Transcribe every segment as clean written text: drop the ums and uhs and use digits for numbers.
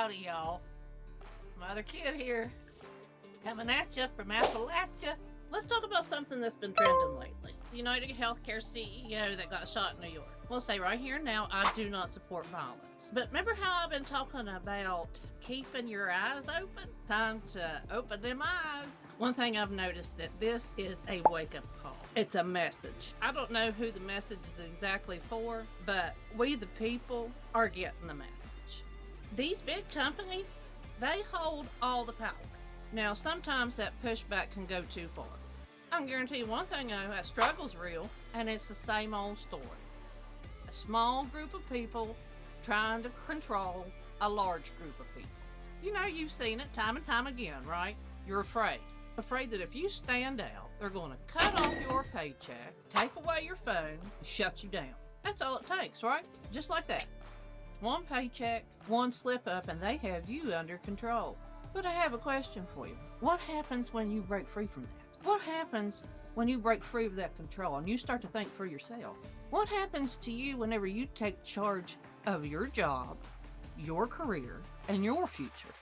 Howdy, y'all. Mother Kid here, coming at you from Appalachia. Let's talk about something that's been trending lately. The United Healthcare CEO that got shot in New York. We'll say right here now, I do not support violence. But remember how I've been talking about keeping your eyes open? Time to open them eyes. One thing I've noticed that this is a wake-up call. It's a message. I don't know who the message is exactly for, but we the people are getting the message. These big companies, they hold all the power. Now, sometimes that pushback can go too far. I can guarantee you one thing, though, that struggle's real, and it's the same old story. A small group of people trying to control a large group of people. You know, you've seen it time and time again, right? You're afraid. Afraid that if you stand out, they're going to cut off your paycheck, take away your phone, and shut you down. That's all it takes, right? Just like that. One paycheck, one slip up, and they have you under control. But I have a question for you. What happens when you break free from that? What happens when you break free of that control and you start to think for yourself? What happens to you whenever you take charge of your job, your career, and your future?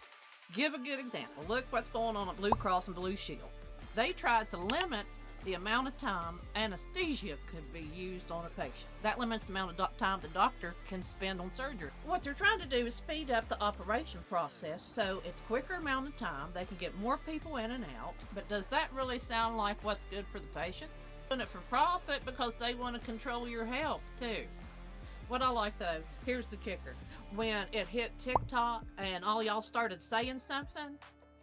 Give a good example. Look what's going on at Blue Cross and Blue Shield. They tried to limit the amount of time anesthesia could be used on a patient. That limits the amount of time the doctor can spend on surgery. What they're trying to do is speed up the operation process so it's a quicker amount of time. They can get more people in and out. But does that really sound like what's good for the patient? Doing it for profit because they want to control your health too. What I like though, here's the kicker. When it hit TikTok and all y'all started saying something,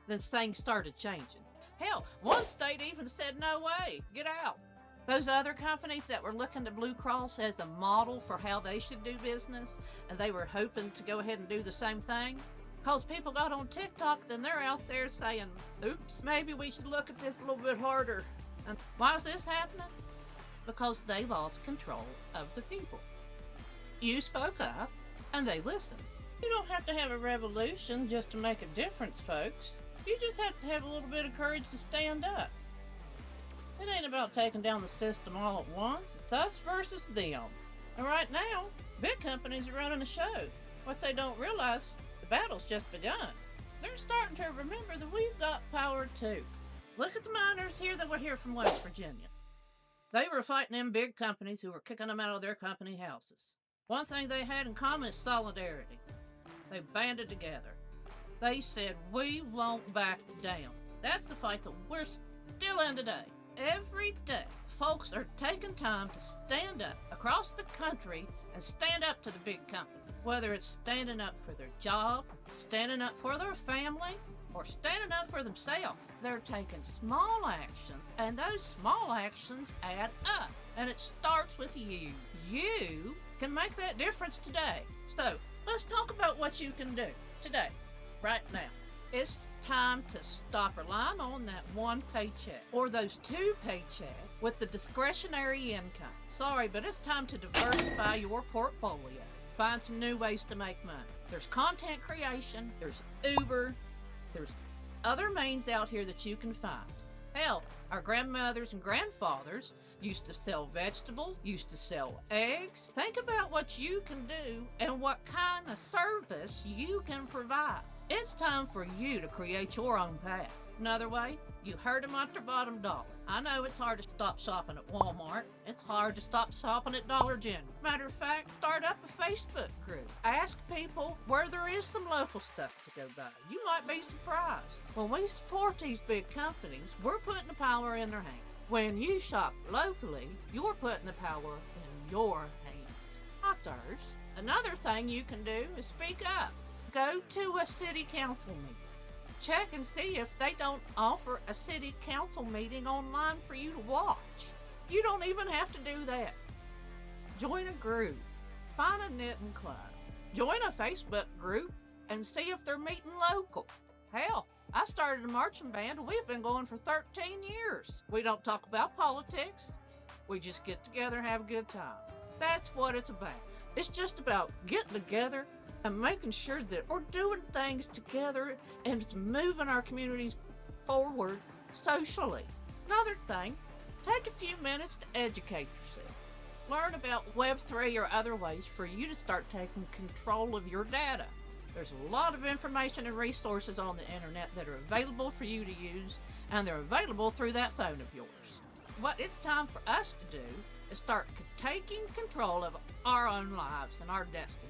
then things started changing. Hell, one state even said, no way, get out. Those other companies that were looking to Blue Cross as a model for how they should do business, and they were hoping to go ahead and do the same thing, because people got on TikTok, then they're out there saying, oops, maybe we should look at this a little bit harder. And why is this happening? Because they lost control of the people. You spoke up, and they listened. You don't have to have a revolution just to make a difference, folks. You just have to have a little bit of courage to stand up. It ain't about taking down the system all at once. It's us versus them. And right now, big companies are running the show. What they don't realize, the battle's just begun. They're starting to remember that we've got power too. Look at the miners here that were here from West Virginia. They were fighting them big companies who were kicking them out of their company houses. One thing they had in common is solidarity. They banded together. They said, we won't back down. That's the fight that we're still in today. Every day, folks are taking time to stand up across the country and stand up to the big company. Whether it's standing up for their job, standing up for their family, or standing up for themselves. They're taking small actions, and those small actions add up. And it starts with you. You can make that difference today. So, let's talk about what you can do today. Right now, it's time to stop relying on that one paycheck or those two paychecks with the discretionary income. Sorry, but it's time to diversify your portfolio. Find some new ways to make money. There's content creation, there's Uber, there's other means out here that you can find. Hell, our grandmothers and grandfathers used to sell vegetables, used to sell eggs. Think about what you can do and what kind of service you can provide. It's time for you to create your own path. Another way, you heard them at their bottom dollar. I know it's hard to stop shopping at Walmart. It's hard to stop shopping at Dollar General. Matter of fact, start up a Facebook group. Ask people where there is some local stuff to go buy. You might be surprised. When we support these big companies, we're putting the power in their hands. When you shop locally, you're putting the power in your hands, not theirs. Another thing you can do is speak up. Go to a city council meeting. Check and see if they don't offer a city council meeting online for you to watch. You don't even have to do that. Join a group. Find a knitting club. Join a Facebook group and see if they're meeting local. Hell, I started a marching band and we've been going for 13 years. We don't talk about politics. We just get together and have a good time. That's what it's about. It's just about getting together and making sure that we're doing things together and it's moving our communities forward socially. Another thing, take a few minutes to educate yourself. Learn about Web3 or other ways for you to start taking control of your data. There's a lot of information and resources on the internet that are available for you to use, and they're available through that phone of yours. What it's time for us to do is start taking control of our own lives and our destinies.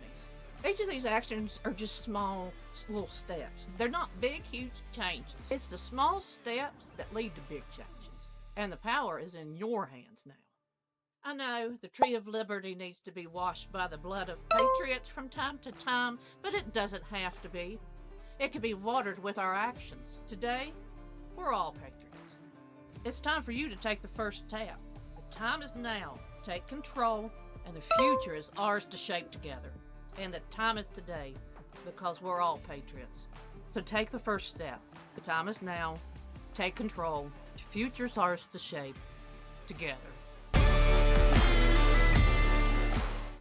Each of these actions are just small, little steps. They're not big, huge changes. It's the small steps that lead to big changes. And the power is in your hands now. I know the tree of liberty needs to be washed by the blood of patriots from time to time, but it doesn't have to be. It can be watered with our actions. Today, we're all patriots. It's time for you to take the first step. The time is now. Take control, and the future is ours to shape together. And the time is today, because we're all patriots. So take the first step. The time is now. Take control. The future's ours to shape together.